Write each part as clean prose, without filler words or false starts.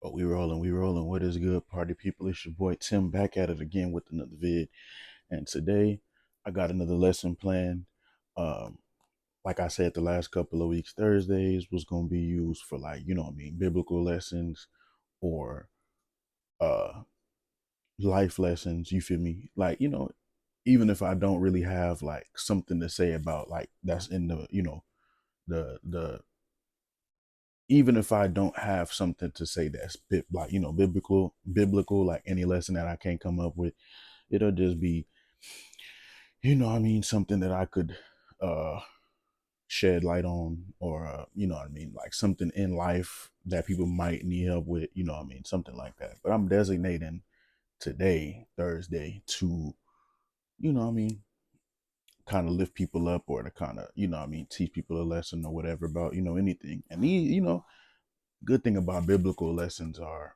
Oh, we rolling, we rolling. What is good, party people? It's your boy Tim back at it again with another vid. And today I got another lesson planned. Um, like I said the last couple of weeks, Thursdays was gonna be used for like, biblical lessons or uh life lessons, you feel me? Like, even if I don't really have like something to say about like that's in the even if I don't have something to say that's like biblical, like any lesson that I can't come up with, it'll just be, something that I could uh shed light on, or like something in life that people might need help with, something like that. But I'm designating today, Thursday, to, you know what I mean, kind of lift people up, or to kind of, teach people a lesson or whatever about, anything. And good thing about biblical lessons or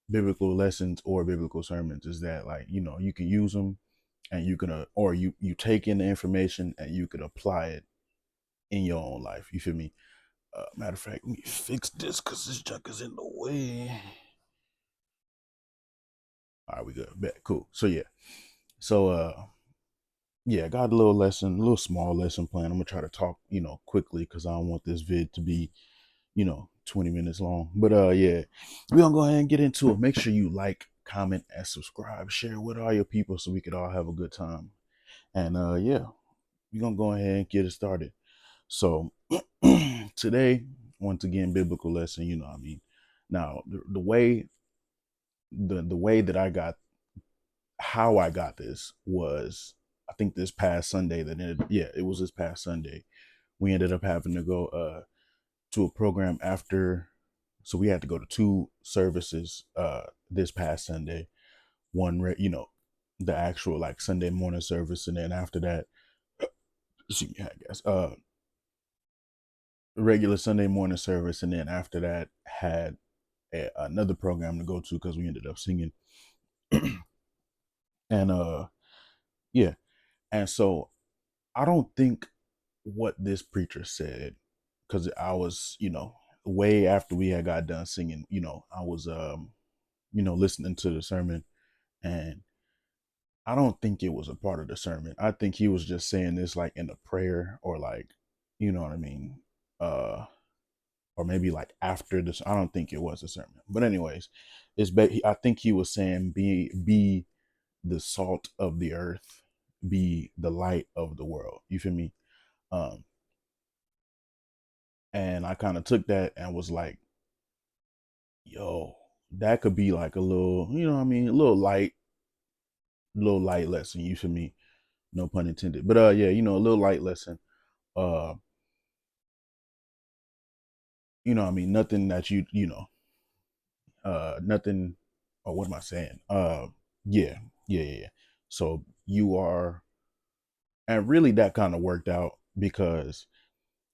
biblical sermons is that, like, you can use them, and you can or you take in the information and you could apply it in your own life, you feel me? Matter of fact, let me fix this because this junk is in the way. All right, we good, bet, cool. So yeah, so yeah, I got a little lesson, a little small lesson plan. I'm gonna try to talk, quickly, because I don't want this vid to be, 20 minutes long. But yeah, we're gonna go ahead and get into it. Make sure you like, comment, and subscribe. Share with all your people so we could all have a good time. And yeah, we're gonna go ahead and get it started. So today, once again, biblical lesson, you know what I mean. Now, the way that I got, how I got this was, I think this past Sunday it was this past Sunday. We ended up having to go to a program after, so we had to go to two services this past Sunday. One, the actual like Sunday morning service, and then after that, excuse me, I guess, regular Sunday morning service, and then after that had another program to go to because we ended up singing. And yeah, and so I don't think what this preacher said, because I was, way after we had got done singing, I was listening to the sermon, and I don't think it was a part of the sermon. I think he was just saying this like in a prayer, or like, you know what I mean, uh or maybe like after this. I don't think it was a sermon, but anyways, I think he was saying, be the salt of the earth, be the light of the world, you feel me? um and I kind of took that and was like, yo, that could be like a little, what I mean, a little light lesson, you feel me? No pun intended. But yeah, a little light lesson. uh I mean, nothing that nothing. Oh, what am I saying? Yeah, yeah. So you are, and really that kind of worked out, because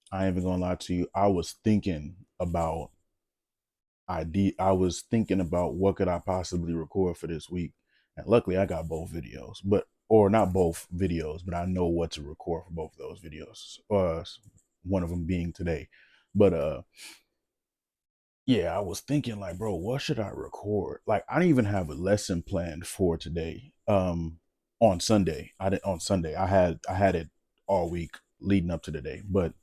I ain't even gonna lie to you. I was thinking about what could I possibly record for this week, and luckily I got both videos, but or not both videos, but I know what to record for both of those videos. One of them being today, but yeah, I was thinking like, bro, what should I record? Like, I didn't even have a lesson planned for today. On Sunday, I had it all week leading up to today, but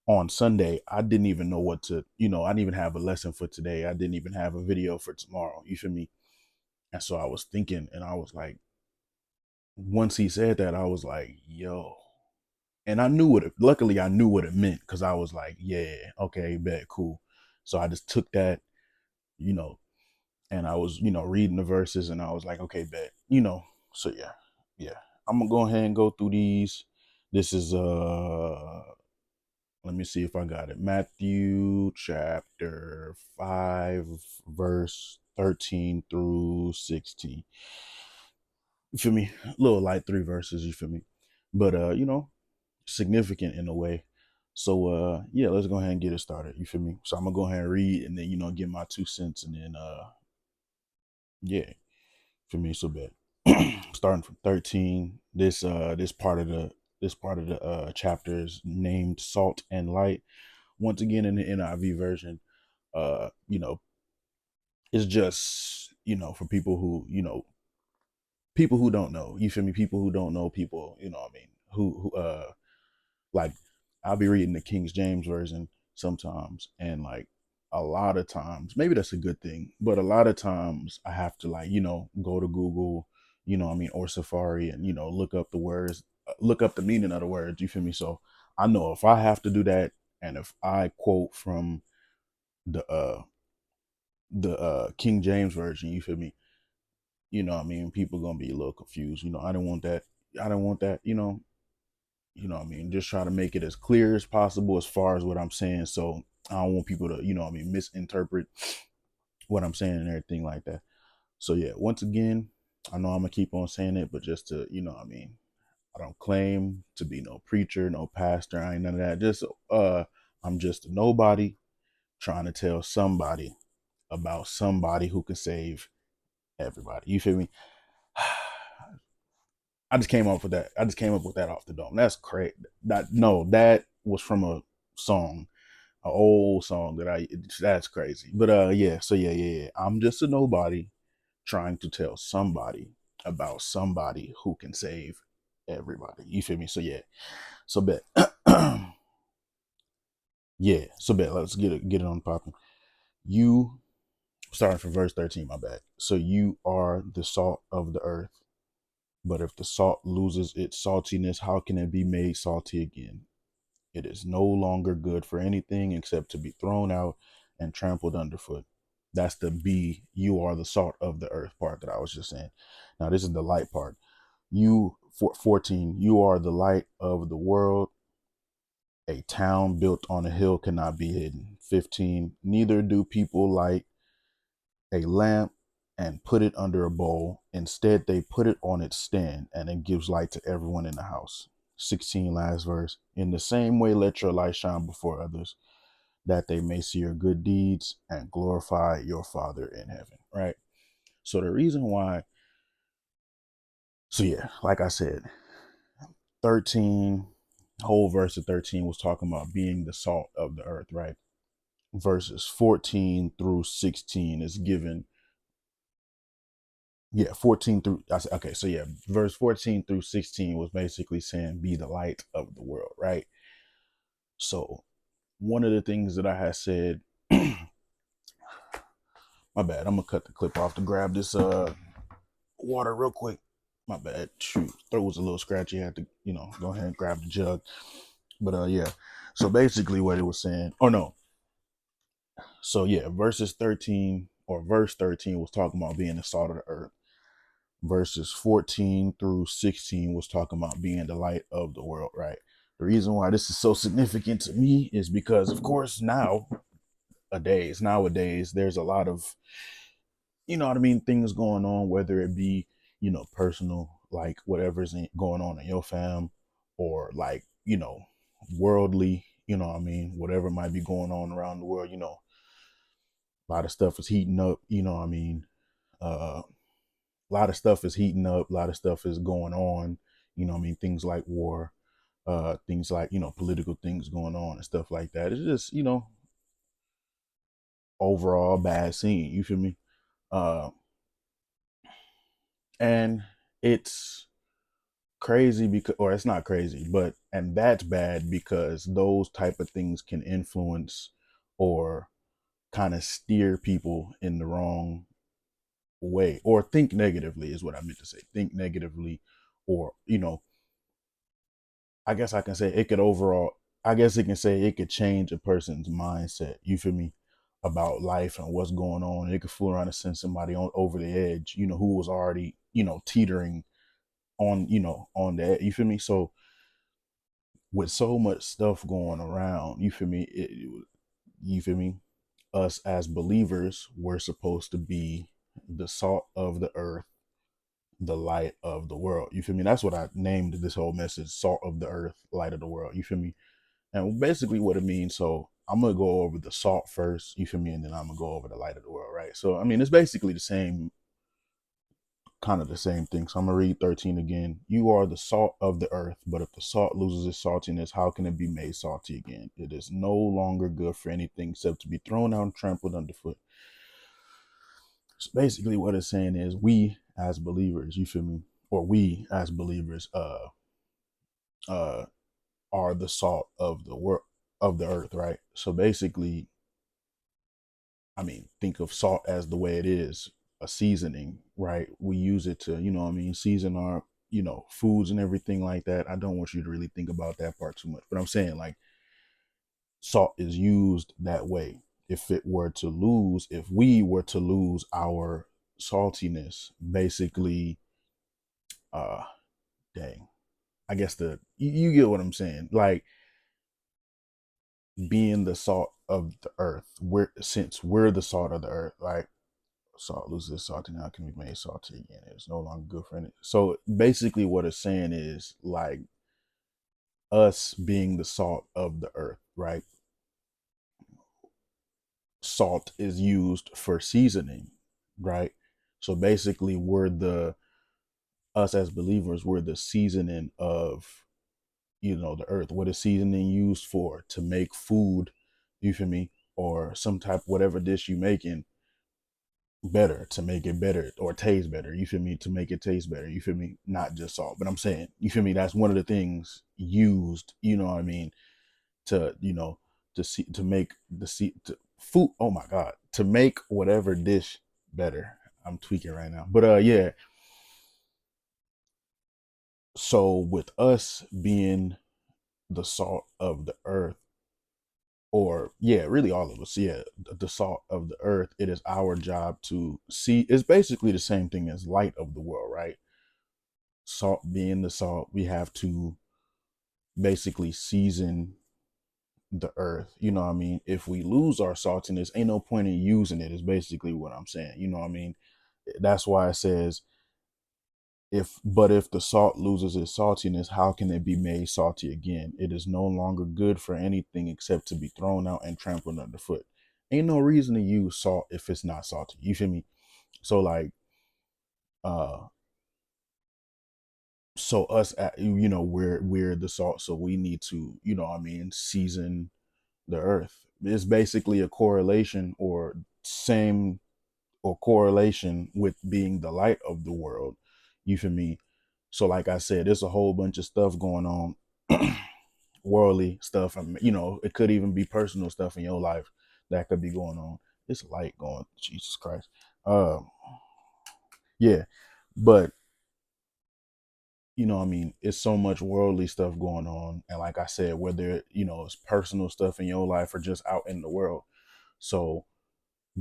on Sunday, I didn't even know what to, I didn't even have a lesson for today. I didn't even have a video for tomorrow. You feel me? And so I was thinking, and I was like, once he said that, I was like, yo. And luckily I knew what it meant, because I was like, yeah, okay, bet, cool. So I just took that, you know, and I was, reading the verses, and I was like, okay, bet, So yeah, yeah. I'm gonna go ahead and go through these. This is let me see if I got it. Matthew chapter 5, verse 13 through 16. You feel me? A little light, three verses, you feel me? But significant in a way. So yeah, let's go ahead and get it started. You feel me? So I'm gonna go ahead and read, and then give my 2 cents, and then yeah, for me, so bad. Starting from 13, this part of the chapter is named Salt and Light. Once again, in the NIV version, you know, It's just, for people who, people who don't know. You feel me? People who don't know people, what I mean, who like I'll be reading the King James version sometimes, and like a lot of times, maybe that's a good thing, but a lot of times I have to like, go to Google, what I mean, or Safari, and look up the words, look up the meaning of the words. You feel me? So I know if I have to do that, and if I quote from the King James version, you feel me? What I mean, people gonna be a little confused. I don't want that. I don't want that. What I mean, just try to make it as clear as possible as far as what I'm saying. So I don't want people to, what I mean, misinterpret what I'm saying and everything like that. So yeah, once again, I know I'm gonna keep on saying it, but just to, what I mean, I don't claim to be no preacher, no pastor, I ain't none of that. Just I'm just a nobody trying to tell somebody about somebody who can save everybody. You feel me? I just came up with that. I just came up with that off the dome. That's crazy. That was from a song, an old song that's crazy. But yeah, so yeah. I'm just a nobody trying to tell somebody about somebody who can save everybody. You feel me? So yeah. So bet. Yeah. So bet. Let's get it on popping. You starting from verse 13, my bad. So you are the salt of the earth. But if the salt loses its saltiness, how can it be made salty again? It is no longer good for anything except to be thrown out and trampled underfoot. That's the B, you are the salt of the earth part that I was just saying. Now, this is the light part. 14, you are the light of the world. A town built on a hill cannot be hidden. 15, neither do people light a lamp and put it under a bowl. Instead, they put it on its stand and it gives light to everyone in the house. 16, last verse. In the same way, let your light shine before others, that they may see your good deeds and glorify your Father in heaven. Right? So, the reason why, so yeah, like I said, 13, whole verse of 13 was talking about being the salt of the earth, right? Verses 14 through 16 is given. Yeah, 14 through, okay, so yeah, verse 14 through 16 was basically saying be the light of the world, right? So one of the things that I had said, my bad, I'm gonna cut the clip off to grab this water real quick. My bad. Shoot, throat was a little scratchy. I had to, go ahead and grab the jug. But yeah. So basically what it was saying, oh no. So yeah, verse 13 was talking about being the salt of the earth. Verses 14 through 16 was talking about being the light of the world, right? The reason why this is so significant to me is because, of course, nowadays, there's a lot of, what I mean, things going on, whether it be, personal, like whatever's going on in your fam, or like, worldly, what I mean, whatever might be going on around the world, a lot of stuff is heating up, what I mean, a lot of stuff is heating up, a lot of stuff is going on, what I mean, things like war, things like, political things going on and stuff like that. It's just, overall bad scene, you feel me? Uh, and it's crazy because, or it's not crazy, but, and that's bad because those type of things can influence or kind of steer people in the wrong way, or think negatively is what I meant to say. Think negatively, or, I guess I can say it could overall, I guess it can say it could change a person's mindset, you feel me, about life and what's going on. It could fool around and send somebody on over the edge, who was already, teetering on, on that, you feel me? So with so much stuff going around, you feel me, you feel me, us as believers, we're supposed to be the salt of the earth, the light of the world. You feel me? That's what I named this whole message: salt of the earth, light of the world. You feel me? And basically what it means. So I'm gonna go over the salt first, you feel me, and then I'm gonna go over the light of the world, right? So I mean, it's basically the same, kind of the same thing. So I'm gonna read 13 again. You are the salt of the earth, but if the salt loses its saltiness, how can it be made salty again? It is no longer good for anything except to be thrown out and trampled underfoot. So basically what it's saying is we as believers, you feel me? Or we as believers uh are the salt of the world, of the earth, right? So basically, I mean, think of salt as the way it is, a seasoning, right? We use it to, you know what I mean, season our, foods and everything like that. I don't want you to really think about that part too much, but I'm saying like salt is used that way. If we were to lose our saltiness, basically, uh, dang, I guess you get what I'm saying. Like being the salt of the earth, since we're the salt of the earth, like salt loses salty now can be made salty again. It's no longer good for any. So basically, what it's saying is like us being the salt of the earth, right? Salt is used for seasoning, right? So basically, we're the us as believers, we're the seasoning of the earth. What is seasoning used for? To make food, you feel me? Or some type whatever dish you making better, to make it better or taste better, you feel me? To make it taste better, you feel me? Not just salt, but I'm saying, you feel me? That's one of the things used, you know what I mean, to to make food. Oh my god, to make whatever dish better. I'm tweaking right now, but yeah. So with us being the salt of the earth, or yeah, really all of us, yeah, the salt of the earth, it is our job to see. It's basically the same thing as light of the world, right? Salt being the salt, we have to basically season the earth. You know what I mean? If we lose our saltiness, ain't no point in using it, is basically what I'm saying. You know what I mean? That's why it says, if the salt loses its saltiness, how can it be made salty again? It is no longer good for anything except to be thrown out and trampled underfoot. Ain't no reason to use salt if it's not salty. You feel me? So like, uh so us we're the salt, so we need to, what I mean, season the earth. It's basically a correlation, or same, or correlation with being the light of the world. You feel me? So like I said, there's a whole bunch of stuff going on, worldly stuff. It could even be personal stuff in your life that could be going on. It's light going, Jesus Christ. Yeah, but I mean, it's so much worldly stuff going on. And like I said, whether, it's personal stuff in your life or just out in the world. So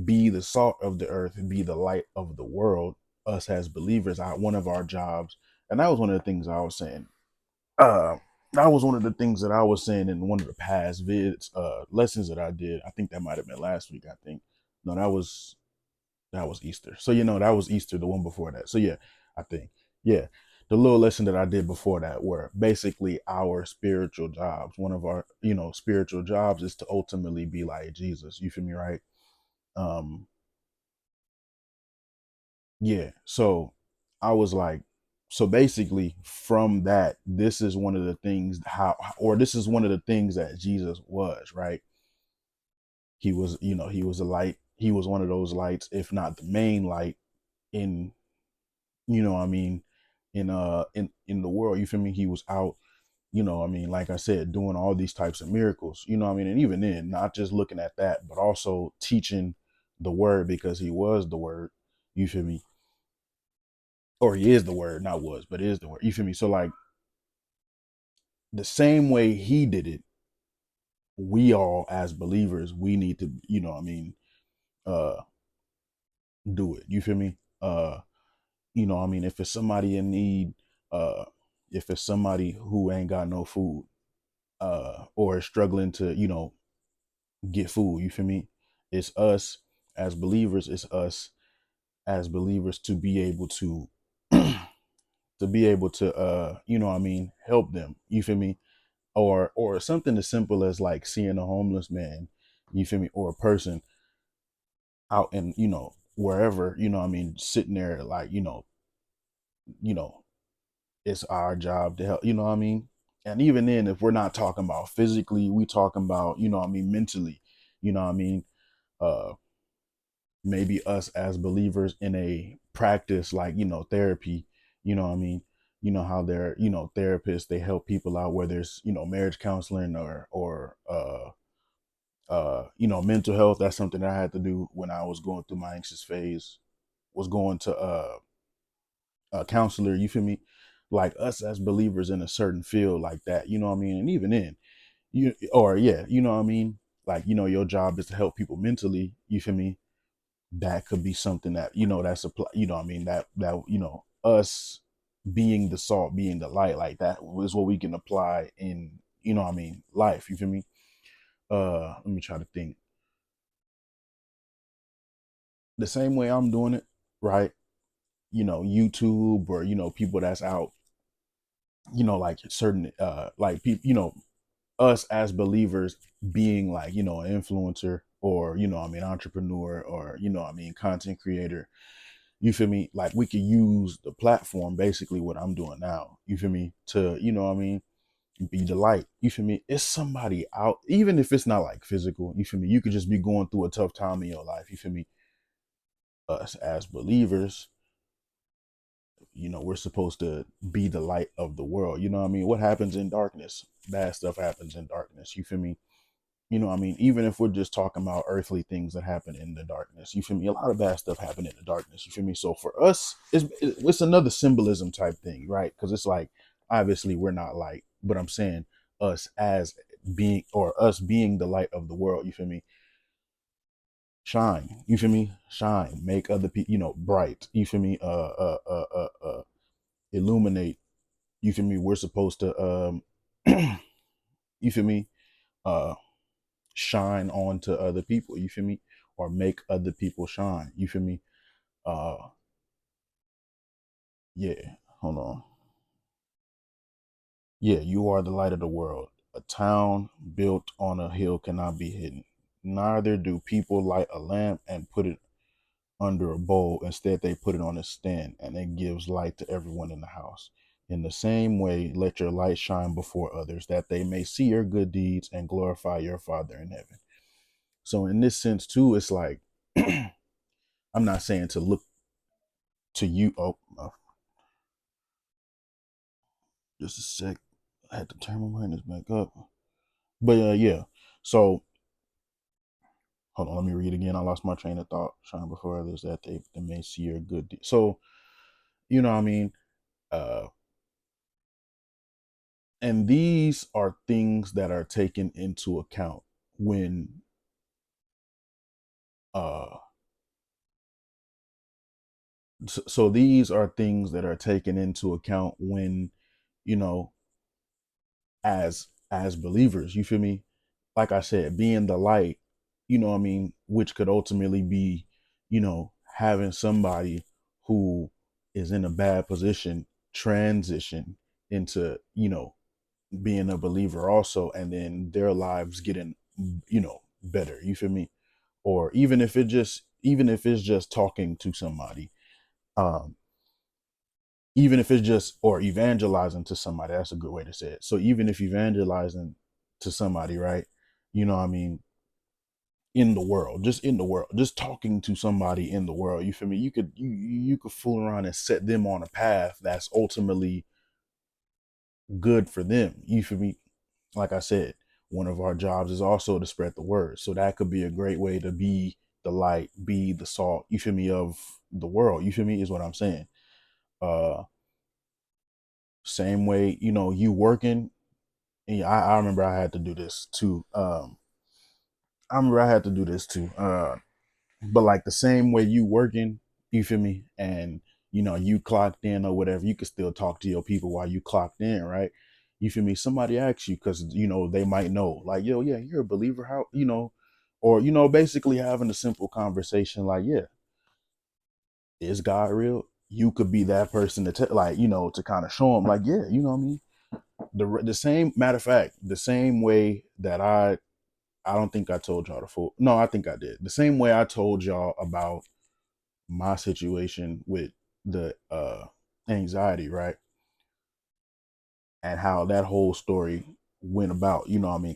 be the salt of the earth, be the light of the world. Us as believers, one of our jobs, and that was one of the things I was saying. Uh, that was one of the things that I was saying in one of the past lessons that I did. I think that might have been last week. I think no, that was Easter. So that was Easter, the one before that. So yeah, I think yeah, the little lesson that I did before that were basically our spiritual jobs. One of our spiritual jobs is to ultimately be like Jesus. You feel me, right? Um, yeah. So I was like, so basically from that, this is one of the things this is one of the things that Jesus was, right? He was a light. He was one of those lights, if not the main light in what I mean, in the world. You feel me? He was out, I mean, like I said, doing all these types of miracles, what I mean, and even then, not just looking at that, but also teaching the word, because he was the word. You feel me? Or he is the word, not was, but is the word. You feel me? So like the same way he did it, we all as believers, we need to, what I mean, uh do it. You feel me? I mean, if it's somebody in need, uh, if it's somebody who ain't got no food, or is struggling to, get food, you feel me? It's us as believers, to be able to what I mean, help them. You feel me? Or something as simple as like seeing a homeless man, you feel me, or a person out in, wherever, what I mean, sitting there, like, you know, it's our job to help, what I mean? And even then, if we're not talking about physically, we talking about, what I mean, mentally, you know what I mean? Uh maybe us as believers in a practice like, therapy, you know what I mean? You know how they're, therapists, they help people out, whether it's, marriage counseling or mental health. That's something that I had to do when I was going through my anxious phase, was going to a counselor, you feel me? Like us as believers in a certain field like that, you know what I mean? And even in, you know what I mean? Like, your job is to help people mentally, you feel me? That could be something that, that's a, what I mean? That, us being the salt, being the light, like that is what we can apply in, what I mean, life, you feel me? Let me try to think. The same way I'm doing it, right? YouTube, or, people that's out, like certain, like people, us as believers being like, an influencer, or, entrepreneur, or, content creator, you feel me? Like we could use the platform, basically what I'm doing now, you feel me? To, be the light, you feel me? It's somebody out, even if it's not like physical, you feel me? You could just be going through a tough time in your life, you feel me? Us as believers, we're supposed to be the light of the world. You know what I mean? What happens in darkness? Bad stuff happens in darkness. You feel me? You know what I mean? Even if we're just talking about earthly things that happen in the darkness, you feel me? A lot of bad stuff happen in the darkness. You feel me? So for us, it's another symbolism type thing, right? Because it's like, obviously we're not light, but I'm saying us as being, or us being the light of the world. You feel me? Shine. You feel me? Shine. Make other people, bright. You feel me? Illuminate. You feel me? We're supposed to you feel me? Uh shine on to other people, you feel me? Or make other people shine. You feel me? Uh yeah, hold on. Yeah, you are the light of the world. A town built on a hill cannot be hidden. Neither do people light a lamp and put it under a bowl. Instead, they put it on a stand, and it gives light to everyone in the house. In the same way, let your light shine before others, that they may see your good deeds and glorify your Father in heaven. So, in this sense, too, it's like, I'm not saying to look to you. Oh, just a sec. I had to turn my brightness back up. But yeah. So, hold on. Let me read again. I lost my train of thought. Shine before others, that they may see your good deeds. So, you know what I mean? Uh, and these are things that are taken into account when uh so these are things that are taken into account when, you know as believers, you feel me? Like I said, being the light, what I mean, which could ultimately be, having somebody who is in a bad position transition into, being a believer also, and then their lives getting, better, you feel me? Or even if it's just talking to somebody, um even if it's just, or evangelizing to somebody, that's a good way to say it. So even if evangelizing to somebody, right? You know what I mean? In the world, just in the world, just talking to somebody in the world, you feel me? You could fool around and set them on a path that's ultimately good for them, you feel me? Like I said, one of our jobs is also to spread the word. So that could be a great way to be the light, be the salt, you feel me, of the world. You feel me, is what I'm saying. Uh Same way, you working. And I remember I had to do this too. I remember I had to do this too. But like the same way you working, you feel me? And you clocked in or whatever, you could still talk to your people while you clocked in, right? You feel me? Somebody asks you, because they might know, like, yo, yeah, you're a believer. How, or basically having a simple conversation, like, yeah, is God real? You could be that person to like, to kind of show them, like, yeah, you know what I mean? The same, matter of fact, the same way that I don't think I told y'all the full. No, I think I did. The same way I told y'all about my situation with the anxiety, right? And how that whole story went about,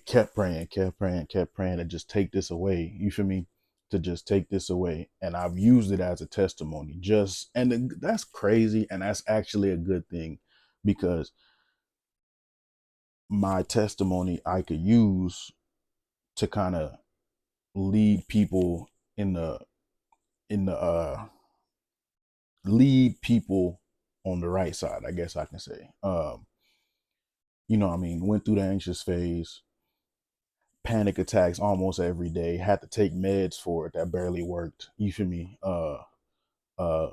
kept praying, kept praying, kept praying to just take this away. You feel me? to just take this away, and I've used it as a testimony. Just and that's crazy, and that's actually a good thing because my testimony I could use to kind of lead people in the lead people on the right side, I guess I can say. I mean, went through the anxious phase, panic attacks almost every day, had to take meds for it that barely worked. You feel me? Uh, uh,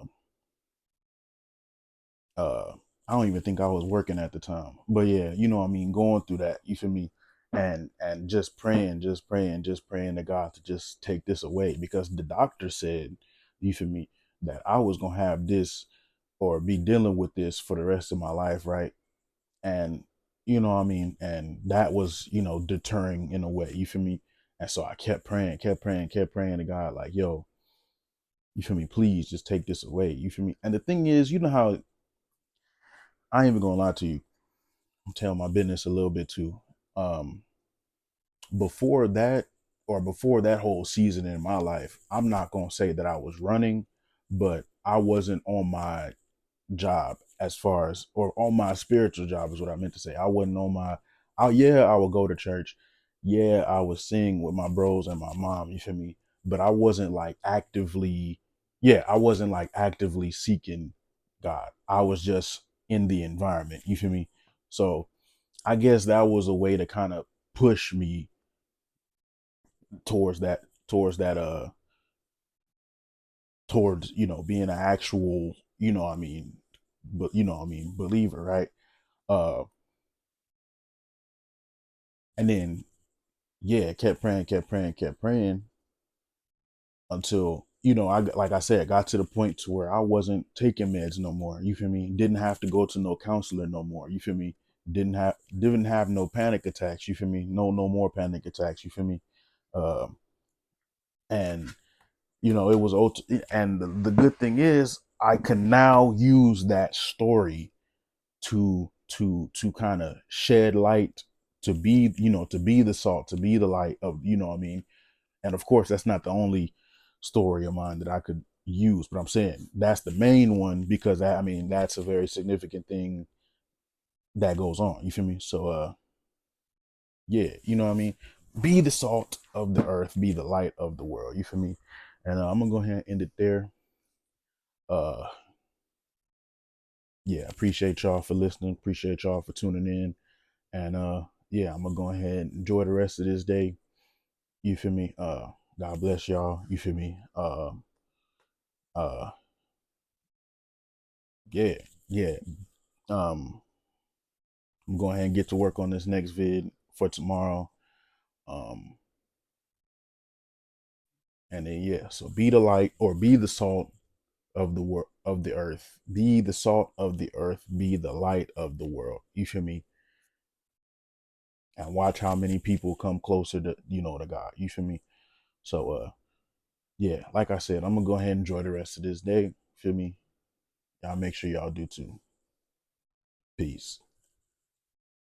I don't even think I was working at the time, but yeah, I mean, going through that, you feel me? And just praying, just praying to God to just take this away because the doctor said, you feel me, that I was gonna have this or be dealing with this for the rest of my life, right? And what I mean, and that was deterring in a way, you feel me? And so I kept praying to God, like, yo, you feel me, please just take this away, you feel me? And the thing is, you know how, I ain't even gonna lie to you, I'm telling my business a little bit too. um Before that, or before that whole season in my life, I'm not gonna say that I was running, but I wasn't on my job, as far as, or on my spiritual job is what I meant to say. I wasn't on my, yeah, I would go to church. Yeah, I was sing with my bros and my mom, you feel me? But I wasn't like actively, yeah, I wasn't like actively seeking God. I was just in the environment, you feel me? So I guess that was a way to kind of push me towards that towards being an actual, I mean, but I mean, believer, right? uh and then, yeah, kept praying until I, like I said, got to the point to where I wasn't taking meds no more, you feel me? Didn't have to go to no counselor no more, you feel me? Didn't have no panic attacks, you feel me? No more panic attacks, you feel me? um and it was and the good thing is I can now use that story to kind of shed light, to be to be the salt, to be the light of, what I mean? And of course, that's not the only story of mine that I could use, but I'm saying that's the main one because I mean that's a very significant thing that goes on. You feel me? So yeah, what I mean? Be the salt of the earth, be the light of the world. You feel me? And I'm gonna go ahead and end it there. Uh yeah, appreciate y'all for listening. Appreciate y'all for tuning in. And yeah, I'm gonna go ahead and enjoy the rest of this day. You feel me? God bless y'all. You feel me? Uh yeah, yeah. Um I'm going ahead and get to work on this next vid for tomorrow. Um, and then yeah, so be the light or be the salt of the world of the earth. Be the salt of the earth. Be the light of the world. You feel me? And watch how many people come closer to to God. You feel me? So yeah, like I said, I'm gonna go ahead and enjoy the rest of this day. Feel me? Y'all make sure y'all do too. Peace.